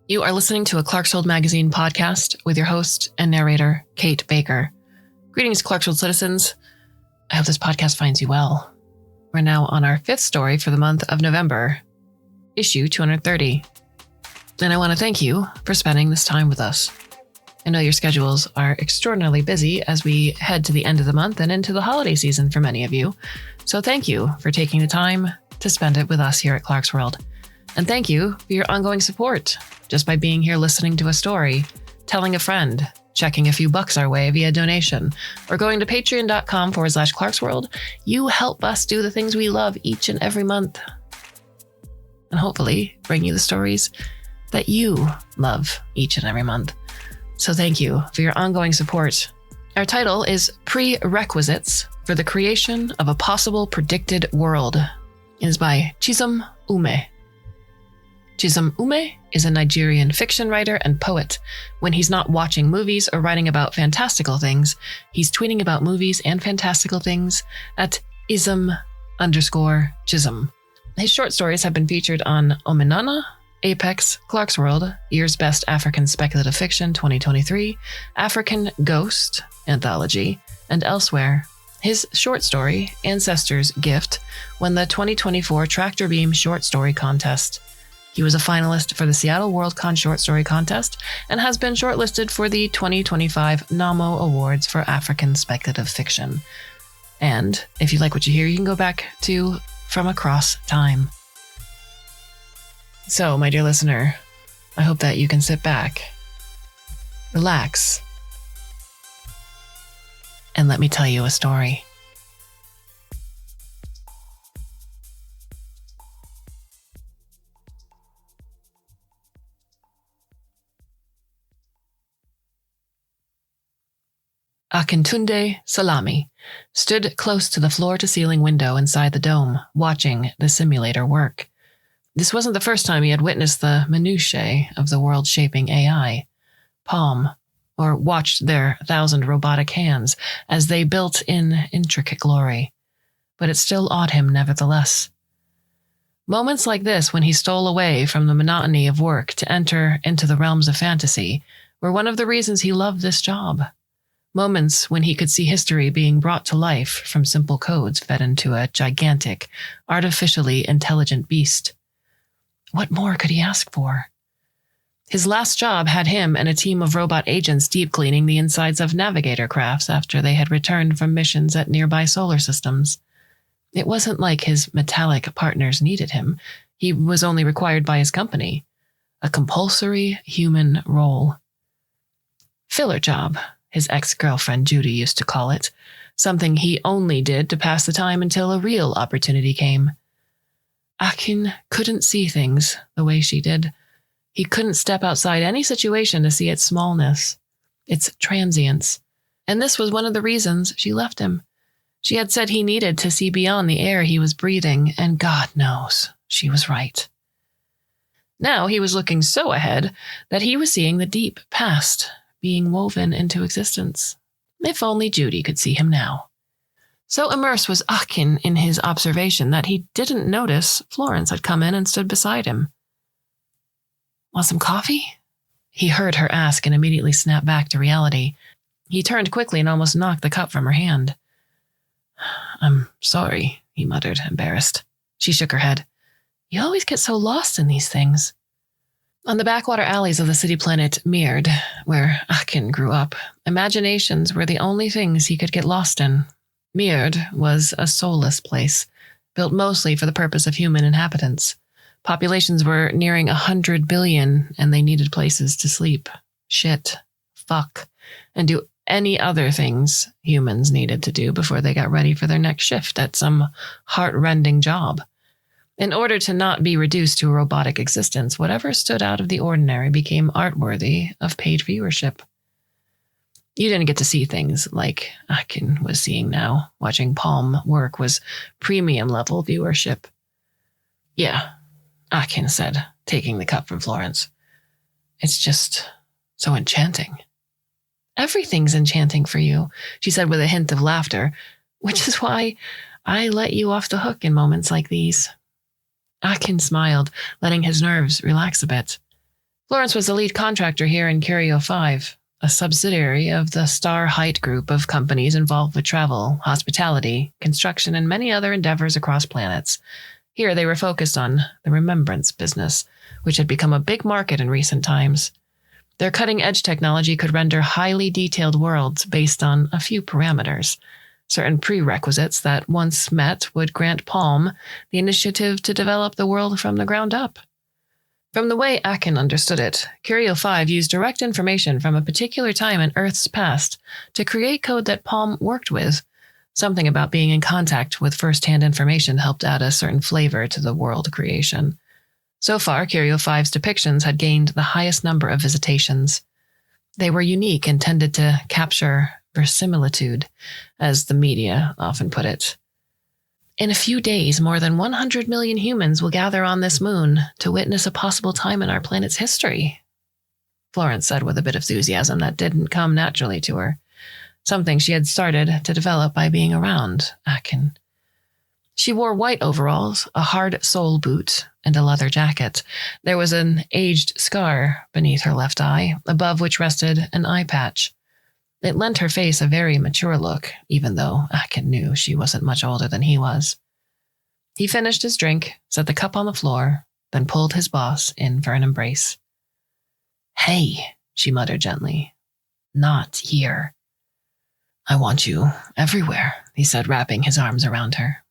You are listening to a Clarkesworld Magazine podcast with your host and narrator, Kate Baker. Greetings, Clarkesworld citizens. I hope this podcast finds you well. We're now on our 5th story for the month of November, issue 230. And I want to thank you for spending this time with us. I know your schedules are extraordinarily busy as we head to the end of the month and into the holiday season for many of you. So thank you for taking the time to spend it with us here at Clarkesworld. And thank you for your ongoing support, just by being here listening to a story, telling a friend, checking a few bucks our way via donation, or going to patreon.com/Clarkesworld. You help us do the things we love each and every month. And hopefully bring you the stories that you love each and every month. So thank you for your ongoing support. Our title is Prerequisites for the Creation of a Possible Predicted World. It is by Chisom Umeh. Chisom Umeh is a Nigerian fiction writer and poet. When he's not watching movies or writing about fantastical things, he's tweeting about movies and fantastical things at ism_Chisom. His short stories have been featured on Omenana, Apex, Clarkesworld, Year's Best African Speculative Fiction 2023, African Ghost Anthology, and elsewhere. His short story, Ancestor's Gift, won the 2024 Tractor Beam Short Story Contest. He was a finalist for the Seattle Worldcon Short Story Contest and has been shortlisted for the 2025 NAMO Awards for African Speculative Fiction. And if you like what you hear, you can go back to From Across Time. So, my dear listener, I hope that you can sit back, relax, and let me tell you a story. Akintunde Salami stood close to the floor-to-ceiling window inside the dome, watching the simulator work. This wasn't the first time he had witnessed the minutiae of the world-shaping AI, Palm, or watched their 1,000 robotic hands as they built in intricate glory. But it still awed him nevertheless. Moments like this, when he stole away from the monotony of work to enter into the realms of fantasy, were one of the reasons he loved this job. Moments when he could see history being brought to life from simple codes fed into a gigantic, artificially intelligent beast. What more could he ask for? His last job had him and a team of robot agents deep cleaning the insides of navigator crafts after they had returned from missions at nearby solar systems. It wasn't like his metallic partners needed him. He was only required by his company. A compulsory human role. Filler job, his ex-girlfriend Judy used to call it, something he only did to pass the time until a real opportunity came. Akin couldn't see things the way she did. He couldn't step outside any situation to see its smallness, its transience. And this was one of the reasons she left him. She had said he needed to see beyond the air he was breathing, and God knows she was right. Now he was looking so ahead that he was seeing the deep past being woven into existence. If only Judy could see him now. So immersed was Akin in his observation that he didn't notice Florence had come in and stood beside him. Want some coffee? He heard her ask and immediately snapped back to reality. He turned quickly and almost knocked the cup from her hand. I'm sorry, he muttered, embarrassed. She shook her head. You always get so lost in these things. On the backwater alleys of the city planet Mird, where Akin grew up, imaginations were the only things he could get lost in. Mird was a soulless place, built mostly for the purpose of human inhabitants. Populations were nearing 100 billion, and they needed places to sleep, shit, fuck, and do any other things humans needed to do before they got ready for their next shift at some heart-rending job. In order to not be reduced to a robotic existence, whatever stood out of the ordinary became art-worthy of paid viewership. You didn't get to see things like Akin was seeing now. Watching Palm work was premium-level viewership. Yeah, Akin said, taking the cup from Florence. It's just so enchanting. Everything's enchanting for you, she said with a hint of laughter, which is why I let you off the hook in moments like these. Akin smiled, letting his nerves relax a bit. Florence was the lead contractor here in Curio 5, a subsidiary of the Star Height group of companies involved with travel, hospitality, construction, and many other endeavors across planets. Here they were focused on the remembrance business, which had become a big market in recent times. Their cutting-edge technology could render highly detailed worlds based on a few parameters. Certain prerequisites that, once met, would grant Palm the initiative to develop the world from the ground up. From the way Akin understood it, Curio 5 used direct information from a particular time in Earth's past to create code that Palm worked with. Something about being in contact with first-hand information helped add a certain flavor to the world creation. So far, Curio 5's depictions had gained the highest number of visitations. They were unique and tended to capture verisimilitude, as the media often put it. In a few days, more than 100 million humans will gather on this moon to witness a possible time in our planet's history, Florence said with a bit of enthusiasm that didn't come naturally to her, something she had started to develop by being around Akin. She wore white overalls, a hard sole boot, and a leather jacket. There was an aged scar beneath her left eye, above which rested an eye patch. It lent her face a very mature look, even though Akin knew she wasn't much older than he was. He finished his drink, set the cup on the floor, then pulled his boss in for an embrace. "Hey," she muttered gently. "Not here." "I want you everywhere," he said, wrapping his arms around her.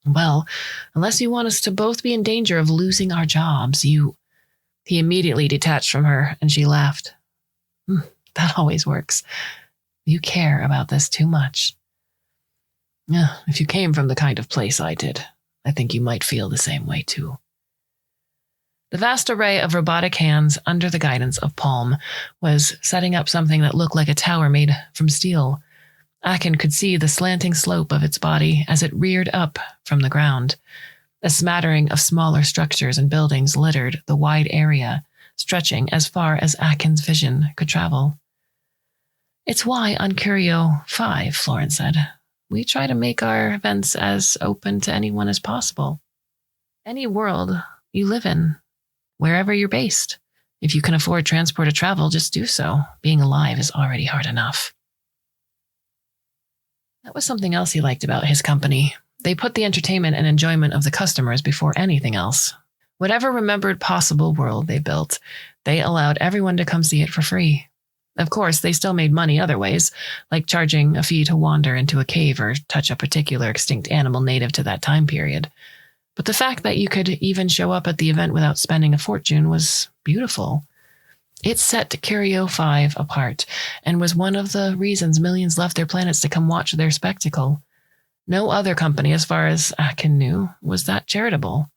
"Well, unless you want us to both be in danger of losing our jobs, you—" He immediately detached from her, and she laughed. "That always works. You care about this too much. Yeah, if you came from the kind of place I did, I think you might feel the same way too." The vast array of robotic hands under the guidance of Palm was setting up something that looked like a tower made from steel. Akin could see the slanting slope of its body as it reared up from the ground. A smattering of smaller structures and buildings littered the wide area, stretching as far as Akin's vision could travel. "It's why on Curio 5, Florence said, we try to make our events as open to anyone as possible. Any world you live in, wherever you're based. If you can afford transport or travel, just do so. Being alive is already hard enough." That was something else he liked about his company. They put the entertainment and enjoyment of the customers before anything else. Whatever remembered possible world they built, they allowed everyone to come see it for free. Of course, they still made money other ways, like charging a fee to wander into a cave or touch a particular extinct animal native to that time period. But the fact that you could even show up at the event without spending a fortune was beautiful. It set Curio 5 apart, and was one of the reasons millions left their planets to come watch their spectacle. No other company, as far as Akin knew, was that charitable.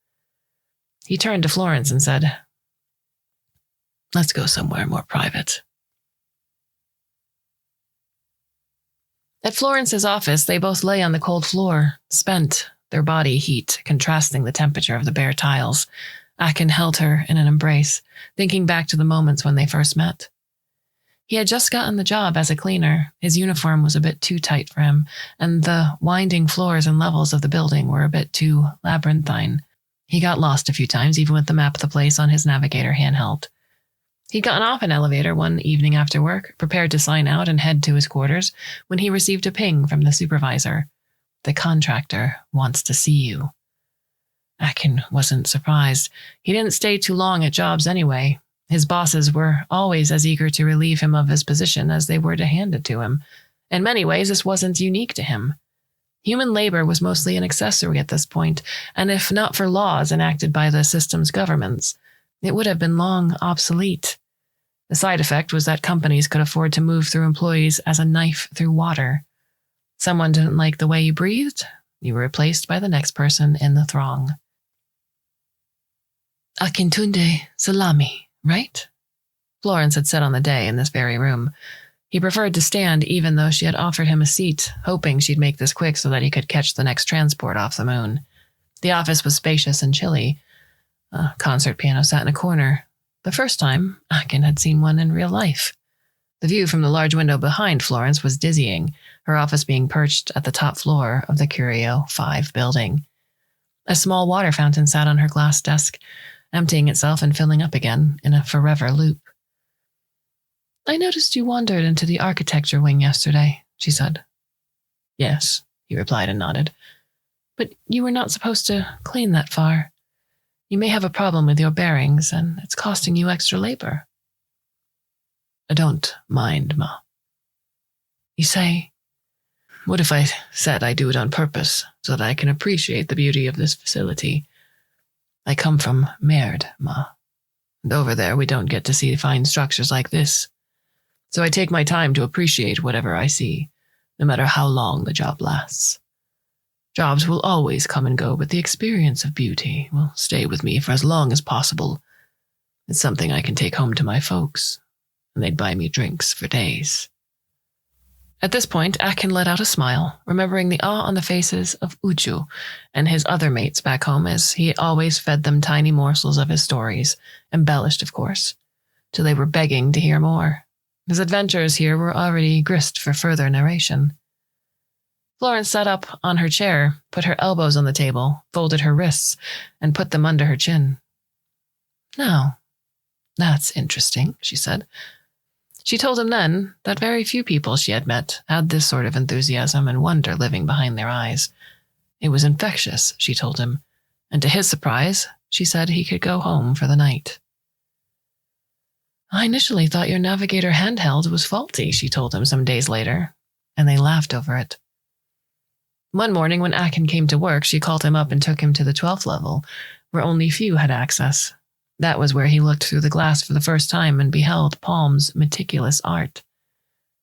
He turned to Florence and said, "Let's go somewhere more private." At Florence's office, they both lay on the cold floor, spent, their body heat contrasting the temperature of the bare tiles. Akin held her in an embrace, thinking back to the moments when they first met. He had just gotten the job as a cleaner. His uniform was a bit too tight for him, and the winding floors and levels of the building were a bit too labyrinthine. He got lost a few times, even with the map of the place on his navigator handheld. He'd gotten off an elevator one evening after work, prepared to sign out and head to his quarters, when he received a ping from the supervisor. "The contractor wants to see you." Akin wasn't surprised. He didn't stay too long at jobs anyway. His bosses were always as eager to relieve him of his position as they were to hand it to him. In many ways, this wasn't unique to him. Human labor was mostly an accessory at this point, and if not for laws enacted by the system's governments, it would have been long obsolete. The side effect was that companies could afford to move through employees as a knife through water. Someone didn't like the way you breathed, you were replaced by the next person in the throng. "Akintunde Salami, right?" Florence had said on the day in this very room. He preferred to stand, even though she had offered him a seat, hoping she'd make this quick so that he could catch the next transport off the moon. The office was spacious and chilly. A concert piano sat in a corner. The first time Akin had seen one in real life. The view from the large window behind Florence was dizzying, her office being perched at the top floor of the Curio 5 building. A small water fountain sat on her glass desk. emptying itself and filling up again in a forever loop. I noticed you wandered into the architecture wing yesterday, she said. Yes, he replied and nodded. But you were not supposed to clean that far. You may have a problem with your bearings, and it's costing you extra labor. I don't mind, Ma. You say, what if I said I do it on purpose so that I can appreciate the beauty of this facility? I come from Merde, Ma. And over there we don't get to see fine structures like this. So I take my time to appreciate whatever I see, no matter how long the job lasts. Jobs will always come and go, but the experience of beauty will stay with me for as long as possible. It's something I can take home to my folks, and they'd buy me drinks for days. At this point, Akin let out a smile, remembering the awe on the faces of Uju and his other mates back home, as he always fed them tiny morsels of his stories, embellished, of course, till they were begging to hear more. His adventures here were already grist for further narration. Florence sat up on her chair, put her elbows on the table, folded her wrists, and put them under her chin. Now, that's interesting, she said. She told him then that very few people she had met had this sort of enthusiasm and wonder living behind their eyes. It was infectious, she told him, and to his surprise, she said he could go home for the night. I initially thought your navigator handheld was faulty, she told him some days later, and they laughed over it. One morning when Akin came to work, she called him up and took him to the 12th level, where only few had access. That was where he looked through the glass for the first time and beheld Palm's meticulous art.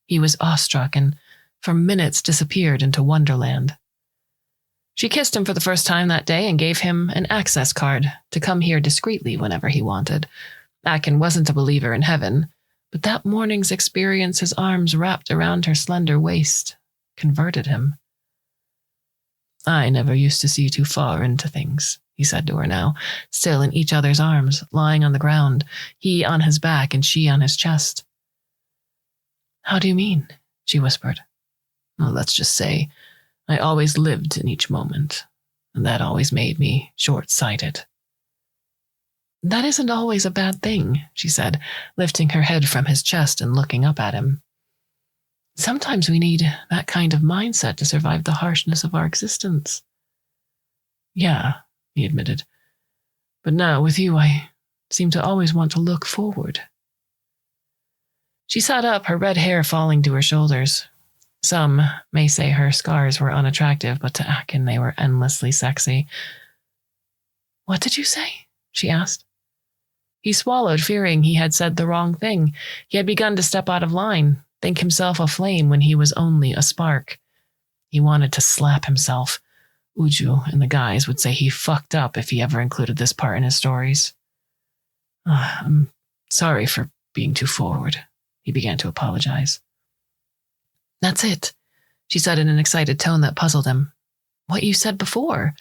He was awestruck and for minutes disappeared into Wonderland. She kissed him for the first time that day and gave him an access card to come here discreetly whenever he wanted. Akin wasn't a believer in heaven, but that morning's experience, his arms wrapped around her slender waist, converted him. I never used to see too far into things, he said to her now, still in each other's arms, lying on the ground, he on his back and she on his chest. How do you mean? She whispered. Well, let's just say I always lived in each moment, and that always made me short-sighted. That isn't always a bad thing, she said, lifting her head from his chest and looking up at him. Sometimes we need that kind of mindset to survive the harshness of our existence. Yeah, he admitted. But now, with you, I seem to always want to look forward. She sat up, her red hair falling to her shoulders. Some may say her scars were unattractive, but to Akin they were endlessly sexy. What did you say? She asked. He swallowed, fearing he had said the wrong thing. He had begun to step out of line, think himself a flame when he was only a spark. He wanted to slap himself. Uju and the guys would say he fucked up if he ever included this part in his stories. I'm sorry for being too forward, he began to apologize. That's it, she said in an excited tone that puzzled him. What you said before.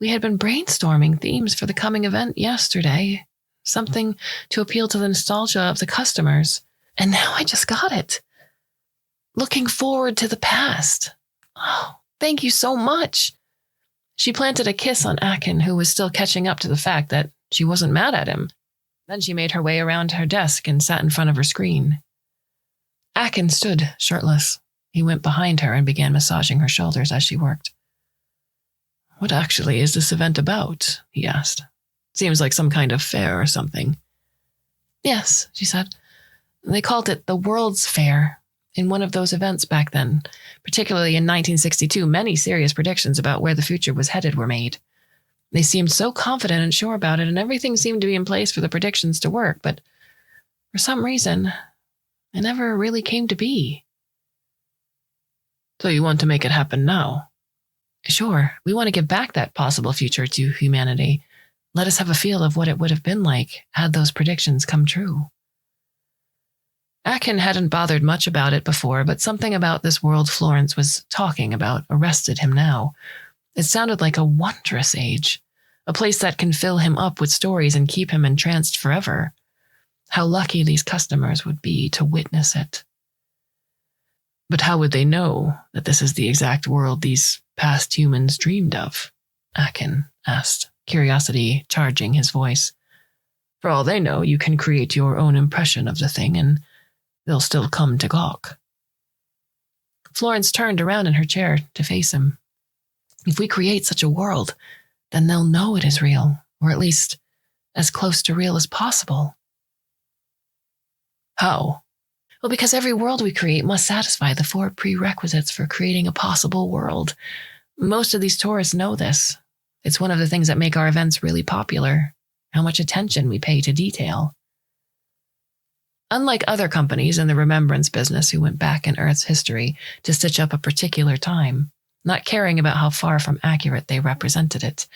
We had been brainstorming themes for the coming event yesterday. Something to appeal to the nostalgia of the customers. And now I just got it. Looking forward to the past. Oh, thank you so much. She planted a kiss on Akin, who was still catching up to the fact that she wasn't mad at him. Then she made her way around her desk and sat in front of her screen. Akin stood shirtless. He went behind her and began massaging her shoulders as she worked. What actually is this event about? He asked. Seems like some kind of fair or something. Yes, she said. They called it the World's Fair in one of those events back then. Particularly in 1962, many serious predictions about where the future was headed were made. They seemed so confident and sure about it, and everything seemed to be in place for the predictions to work, but for some reason, it never really came to be. So you want to make it happen now? Sure, we want to give back that possible future to humanity. Let us have a feel of what it would have been like had those predictions come true. Akin hadn't bothered much about it before, but something about this world Florence was talking about arrested him now. It sounded like a wondrous age, a place that can fill him up with stories and keep him entranced forever. How lucky these customers would be to witness it. But how would they know that this is the exact world these past humans dreamed of? Akin asked, curiosity charging his voice. For all they know, you can create your own impression of the thing and they'll still come to gawk. Florence turned around in her chair to face him. If we create such a world, then they'll know it is real, or at least as close to real as possible. How? Well, because every world we create must satisfy the 4 prerequisites for creating a possible world. Most of these tourists know this. It's one of the things that make our events really popular, how much attention we pay to detail. Unlike other companies in the remembrance business who went back in Earth's history to stitch up a particular time, not caring about how far from accurate they represented it,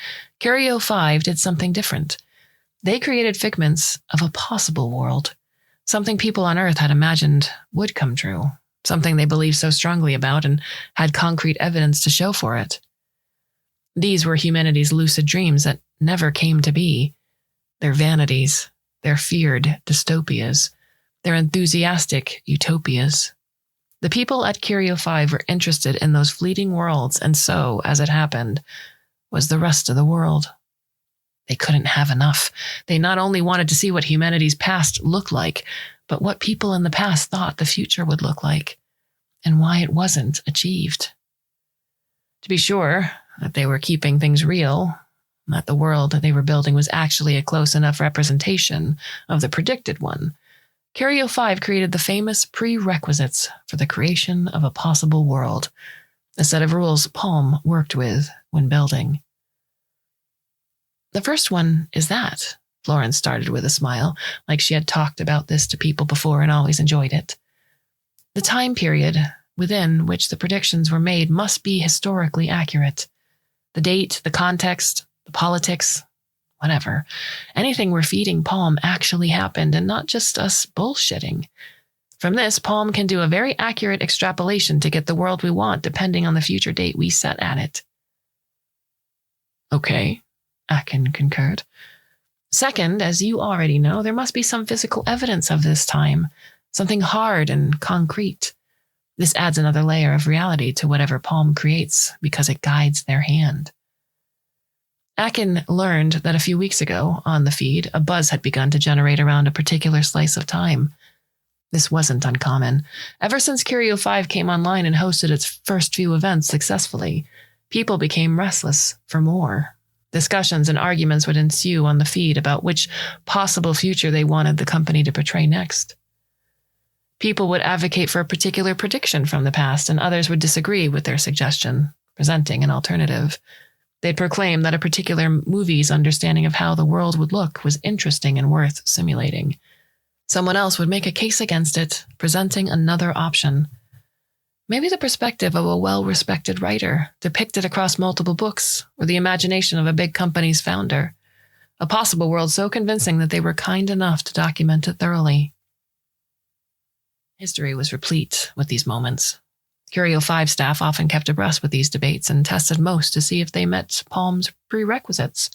Curio 5 did something different. They created figments of a possible world, something people on Earth had imagined would come true, something they believed so strongly about and had concrete evidence to show for it. These were humanity's lucid dreams that never came to be, their vanities, their feared dystopias, their enthusiastic utopias. The people at Curio 5 were interested in those fleeting worlds, and so, as it happened, was the rest of the world. They couldn't have enough. They not only wanted to see what humanity's past looked like, but what people in the past thought the future would look like, and why it wasn't achieved. To be sure that they were keeping things real, that the world they were building was actually a close enough representation of the predicted one, Curio 5 created the famous prerequisites for the creation of a possible world, a set of rules Palm worked with when building. The first one is that, Florence started with a smile, like she had talked about this to people before and always enjoyed it. The time period within which the predictions were made must be historically accurate. The date, the context, the politics, whatever. Anything we're feeding Palm actually happened and not just us bullshitting. From this, Palm can do a very accurate extrapolation to get the world we want depending on the future date we set at it. Okay, Akin concurred. Second, as you already know, there must be some physical evidence of this time, something hard and concrete. This adds another layer of reality to whatever Palm creates because it guides their hand. Akin learned that a few weeks ago, on the feed, a buzz had begun to generate around a particular slice of time. This wasn't uncommon. Ever since Curio 5 came online and hosted its first few events successfully, people became restless for more. Discussions and arguments would ensue on the feed about which possible future they wanted the company to portray next. People would advocate for a particular prediction from the past, and others would disagree with their suggestion, presenting an alternative. They'd proclaim that a particular movie's understanding of how the world would look was interesting and worth simulating. Someone else would make a case against it, presenting another option. Maybe the perspective of a well-respected writer, depicted across multiple books, or the imagination of a big company's founder. A possible world so convincing that they were kind enough to document it thoroughly. History was replete with these moments. Curio 5 staff often kept abreast with these debates and tested most to see if they met Palm's prerequisites.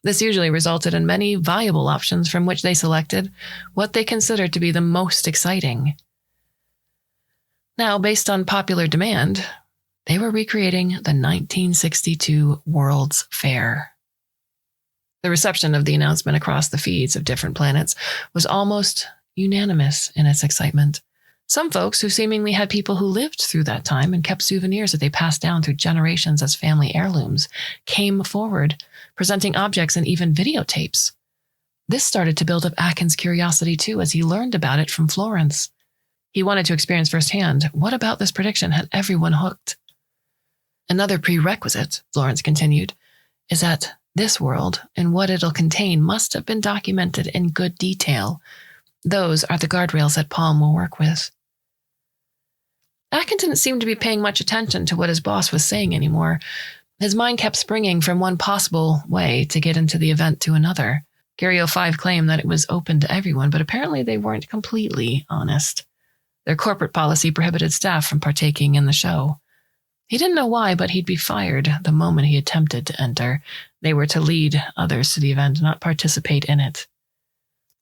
This usually resulted in many viable options from which they selected what they considered to be the most exciting. Now, based on popular demand, they were recreating the 1962 World's Fair. The reception of the announcement across the feeds of different planets was almost unanimous in its excitement. Some folks who seemingly had people who lived through that time and kept souvenirs that they passed down through generations as family heirlooms came forward, presenting objects and even videotapes. This started to build up Akin's curiosity too as he learned about it from Florence. He wanted to experience firsthand what about this prediction had everyone hooked. Another prerequisite, Florence continued, is that this world and what it'll contain must have been documented in good detail. Those are the guardrails that Palm will work with. Akin didn't seem to be paying much attention to what his boss was saying anymore. His mind kept springing from one possible way to get into the event to another. Curio 5 claimed that it was open to everyone, but apparently they weren't completely honest. Their corporate policy prohibited staff from partaking in the show. He didn't know why, but he'd be fired the moment he attempted to enter. They were to lead others to the event, not participate in it.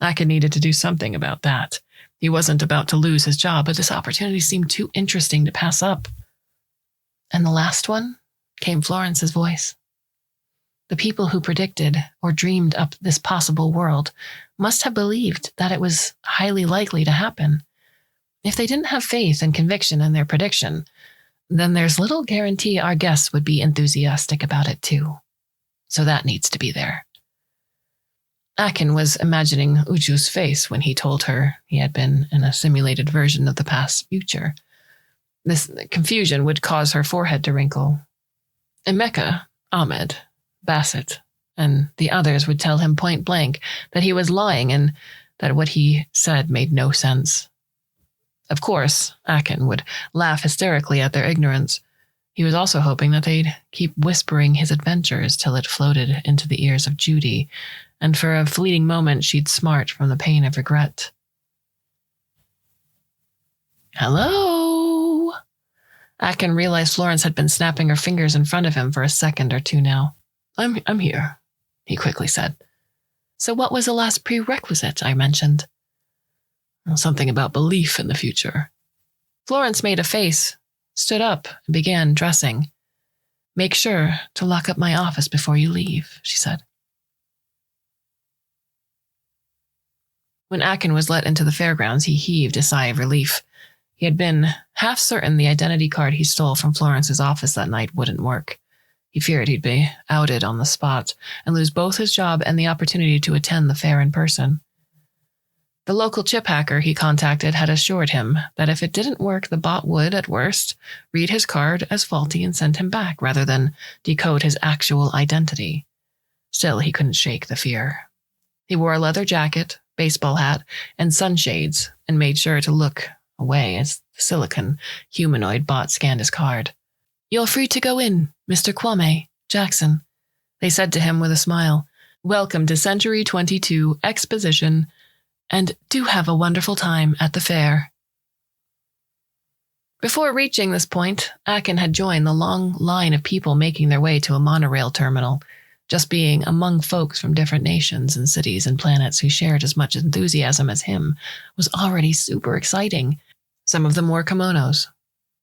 Akin needed to do something about that. He wasn't about to lose his job, but this opportunity seemed too interesting to pass up. And the last one? Came Florence's voice. The people who predicted or dreamed up this possible world must have believed that it was highly likely to happen. If they didn't have faith and conviction in their prediction, then there's little guarantee our guests would be enthusiastic about it too. So that needs to be there. Akin was imagining Uju's face when he told her he had been in a simulated version of the past future. This confusion would cause her forehead to wrinkle. Emeka, Ahmed, Bassett, and the others would tell him point blank that he was lying and that what he said made no sense. Of course, Akin would laugh hysterically at their ignorance. He was also hoping that they'd keep whispering his adventures till it floated into the ears of Judy, and for a fleeting moment she'd smart from the pain of regret. Hello? Akin realized Florence had been snapping her fingers in front of him for a second or two now. I'm here, he quickly said. So what was the last prerequisite I mentioned? Something about belief in the future. Florence made a face, stood up, and began dressing. Make sure to lock up my office before you leave, she said. When Akin was let into the fairgrounds, he heaved a sigh of relief. He had been half certain the identity card he stole from Florence's office that night wouldn't work. He feared he'd be outed on the spot and lose both his job and the opportunity to attend the fair in person. The local chip hacker he contacted had assured him that if it didn't work, the bot would, at worst, read his card as faulty and send him back rather than decode his actual identity. Still, he couldn't shake the fear. He wore a leather jacket, baseball hat, and sunshades, and made sure to look away as the silicon humanoid bot scanned his card. You're free to go in, Mr. Kwame Jackson, they said to him with a smile. Welcome to Century 22 Exposition, and do have a wonderful time at the fair. Before reaching this point, Akin had joined the long line of people making their way to a monorail terminal. Just being among folks from different nations and cities and planets who shared as much enthusiasm as him was already super exciting. Some of them wore kimonos.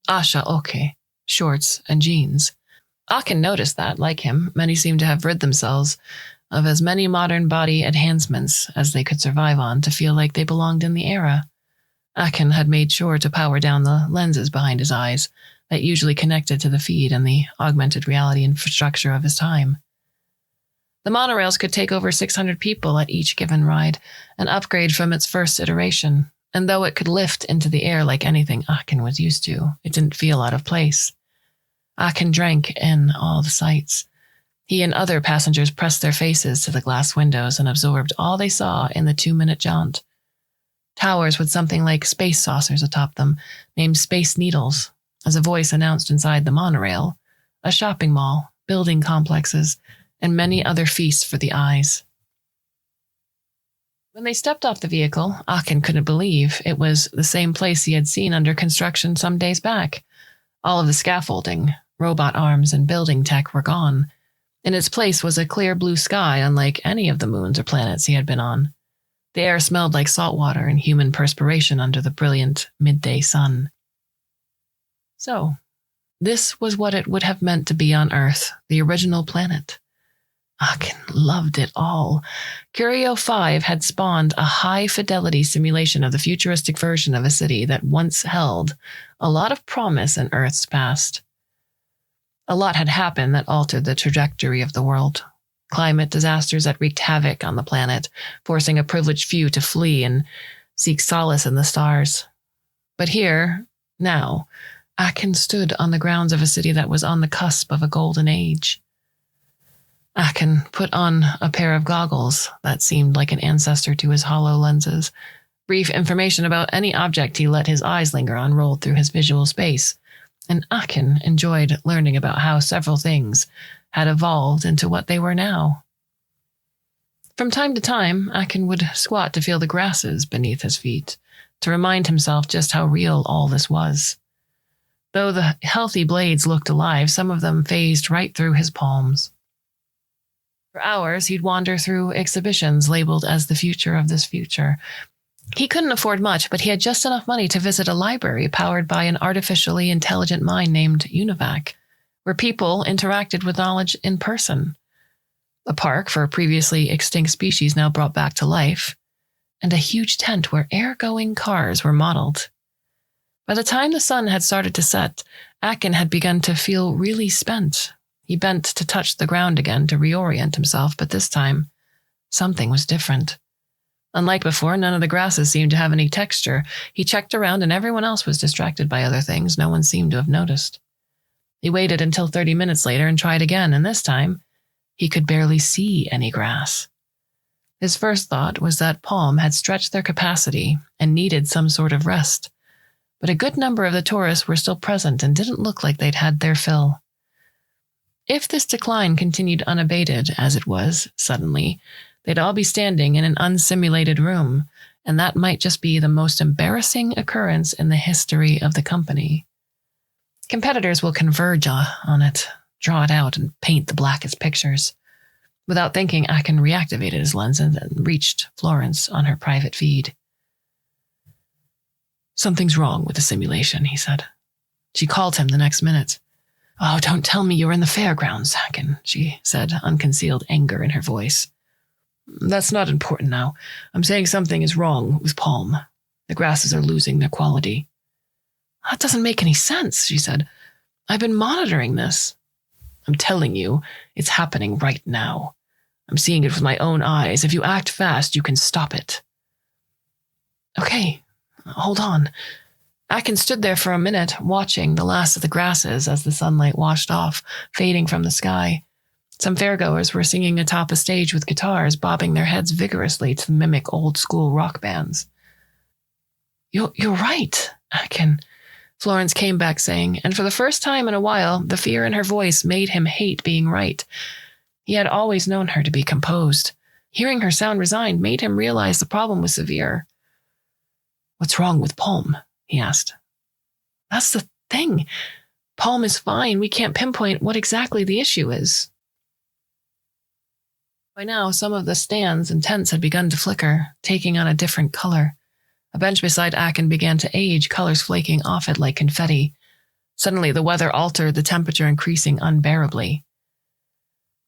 Asha oke, shorts and jeans. Akin noticed that, like him, many seemed to have rid themselves of as many modern body enhancements as they could survive on to feel like they belonged in the era. Akin had made sure to power down the lenses behind his eyes that usually connected to the feed and the augmented reality infrastructure of his time. The monorails could take over 600 people at each given ride, an upgrade from its first iteration, and though it could lift into the air like anything Akin was used to, it didn't feel out of place. Akin drank in all the sights. He and other passengers pressed their faces to the glass windows and absorbed all they saw in the 2-minute jaunt. Towers with something like space saucers atop them, named Space Needles, as a voice announced inside the monorail, a shopping mall, building complexes, and many other feasts for the eyes. When they stepped off the vehicle, Akin couldn't believe it was the same place he had seen under construction some days back. All of the scaffolding, robot arms, and building tech were gone. In its place was a clear blue sky unlike any of the moons or planets he had been on. The air smelled like salt water and human perspiration under the brilliant midday sun. So, this was what it would have meant to be on Earth, the original planet. Akin loved it all. Curio 5 had spawned a high-fidelity simulation of the futuristic version of a city that once held a lot of promise in Earth's past. A lot had happened that altered the trajectory of the world. Climate disasters that wreaked havoc on the planet, forcing a privileged few to flee and seek solace in the stars. But here, now, Akin stood on the grounds of a city that was on the cusp of a golden age. Akin put on a pair of goggles that seemed like an ancestor to his hollow lenses. Brief information about any object he let his eyes linger on rolled through his visual space, and Akin enjoyed learning about how several things had evolved into what they were now. From time to time, Akin would squat to feel the grasses beneath his feet, to remind himself just how real all this was. Though the healthy blades looked alive, some of them phased right through his palms. For hours, he'd wander through exhibitions labeled as the future of this future. He couldn't afford much, but he had just enough money to visit a library powered by an artificially intelligent mind named Univac, where people interacted with knowledge in person. a park for previously extinct species now brought back to life, and a huge tent where air-going cars were modeled. By the time the sun had started to set, Akin had begun to feel really spent. He bent to touch the ground again to reorient himself, but this time, something was different. Unlike before, none of the grasses seemed to have any texture. He checked around and everyone else was distracted by other things. No one seemed to have noticed. He waited until 30 minutes later and tried again, and this time, he could barely see any grass. His first thought was that Palm had stretched their capacity and needed some sort of rest, but a good number of the tourists were still present and didn't look like they'd had their fill. If this decline continued unabated, as it was, suddenly, they'd all be standing in an unsimulated room, and that might just be the most embarrassing occurrence in the history of the company. Competitors will converge on it, draw it out, and paint the blackest pictures. Without thinking, Akin reactivated his lens and reached Florence on her private feed. "Something's wrong with the simulation," he said. She called him the next minute. "Oh, don't tell me you're in the fairgrounds, Akin," she said, unconcealed anger in her voice. "That's not important now. I'm saying something is wrong with Palm. The grasses are losing their quality." "That doesn't make any sense," she said. "I've been monitoring this." "I'm telling you, it's happening right now. I'm seeing it with my own eyes. If you act fast, you can stop it." "Okay, hold on." Akin stood there for a minute, watching the last of the grasses as the sunlight washed off, fading from the sky. Some fairgoers were singing atop a stage with guitars, bobbing their heads vigorously to mimic old-school rock bands. You're right, Akin," Florence came back saying, and for the first time in a while, the fear in her voice made him hate being right. He had always known her to be composed. Hearing her sound resigned made him realize the problem was severe. "What's wrong with Palm?" he asked. "That's the thing. Palm is fine. We can't pinpoint what exactly the issue is." By now, some of the stands and tents had begun to flicker, taking on a different color. A bench beside Akin began to age, colors flaking off it like confetti. Suddenly, the weather altered, the temperature increasing unbearably.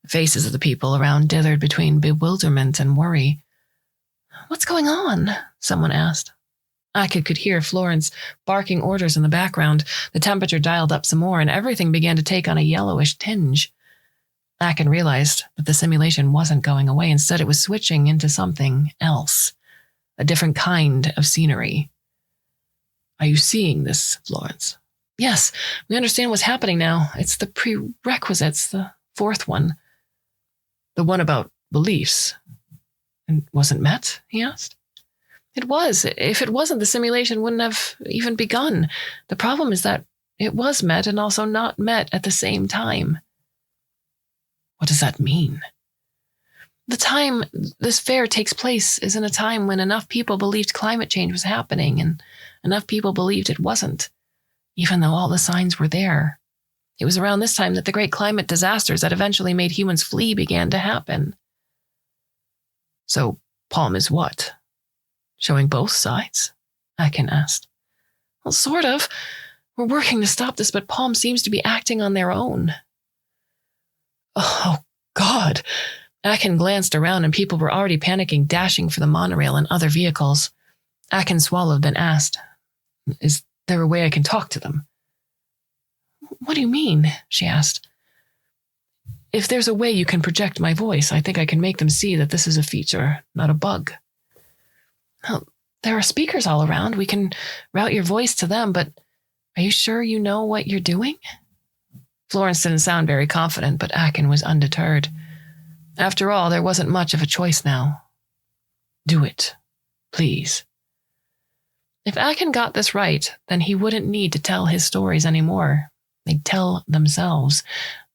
The faces of the people around dithered between bewilderment and worry. "What's going on?" someone asked. Akin could hear Florence barking orders in the background. The temperature dialed up some more, and everything began to take on a yellowish tinge. Akin realized that the simulation wasn't going away. Instead, it was switching into something else. A different kind of scenery. "Are you seeing this, Florence?" "Yes, we understand what's happening now. It's the prerequisites, the fourth one." "The one about beliefs. And wasn't met?" he asked. "It was. If it wasn't, the simulation wouldn't have even begun. The problem is that it was met and also not met at the same time." "What does that mean?" "The time this fair takes place is in a time when enough people believed climate change was happening and enough people believed it wasn't, even though all the signs were there. It was around this time that the great climate disasters that eventually made humans flee began to happen." "So Palm is what? Showing both sides?" Akin asked. "Well, sort of. We're working to stop this, but Palm seems to be acting on their own." "Oh, God." Akin glanced around and people were already panicking, dashing for the monorail and other vehicles. Akin swallowed, then asked, "Is there a way I can talk to them?" "What do you mean?" she asked. "If there's a way you can project my voice, I think I can make them see that this is a feature, not a bug." "Well, there are speakers all around. We can route your voice to them, but are you sure you know what you're doing?" Florence didn't sound very confident, but Akin was undeterred. After all, there wasn't much of a choice now. "Do it, please." If Akin got this right, then he wouldn't need to tell his stories anymore. They'd tell themselves.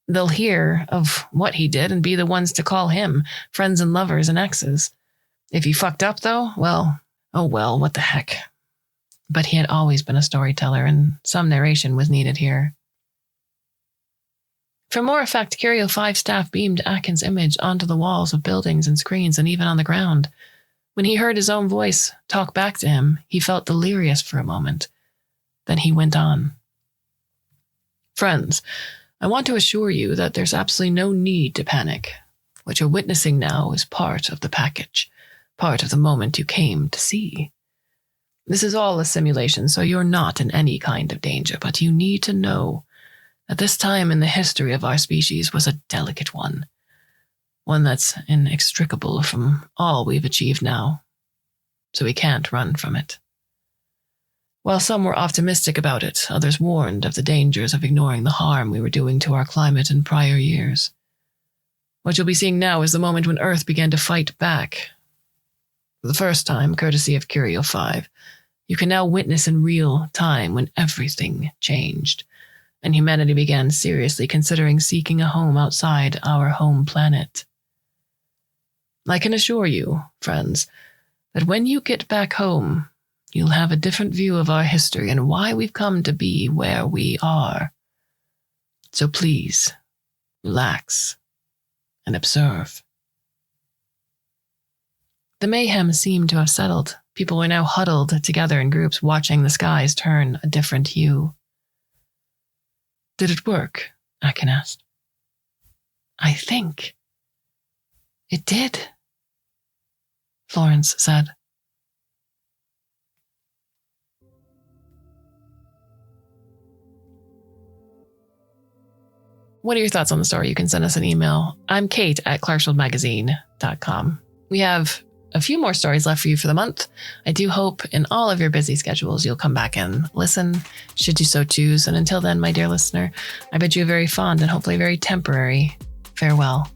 They'll hear of what he did and be the ones to call him, friends and lovers and exes. If he fucked up, though, well, oh well, what the heck. But he had always been a storyteller, and some narration was needed here. For more effect, Curio 5 staff beamed Akin's image onto the walls of buildings and screens and even on the ground. When he heard his own voice talk back to him, he felt delirious for a moment. Then he went on. "Friends, I want to assure you that there's absolutely no need to panic. What you're witnessing now is part of the package, part of the moment you came to see. This is all a simulation, so you're not in any kind of danger, but you need to know that this time in the history of our species was a delicate one that's inextricable from all we've achieved now, so we can't run from it. While some were optimistic about it, others warned of the dangers of ignoring the harm we were doing to our climate in prior years. What you'll be seeing now is the moment when Earth began to fight back. For the first time, courtesy of Curio 5, you can now witness in real time when everything changed, and humanity began seriously considering seeking a home outside our home planet. I can assure you, friends, that when you get back home, you'll have a different view of our history and why we've come to be where we are. So please, relax and observe. The mayhem seemed to have settled. People were now huddled together in groups, watching the skies turn a different hue. Did it work? Akin asked. I think it did, Florence said. What are your thoughts on the story? You can send us an email. I'm Kate at Clarkesworldmagazine.com. We have a few more stories left for you for the month. I do hope in all of your busy schedules you'll come back and listen, should you so choose. And until then, my dear listener, I bid you a very fond and hopefully very temporary farewell.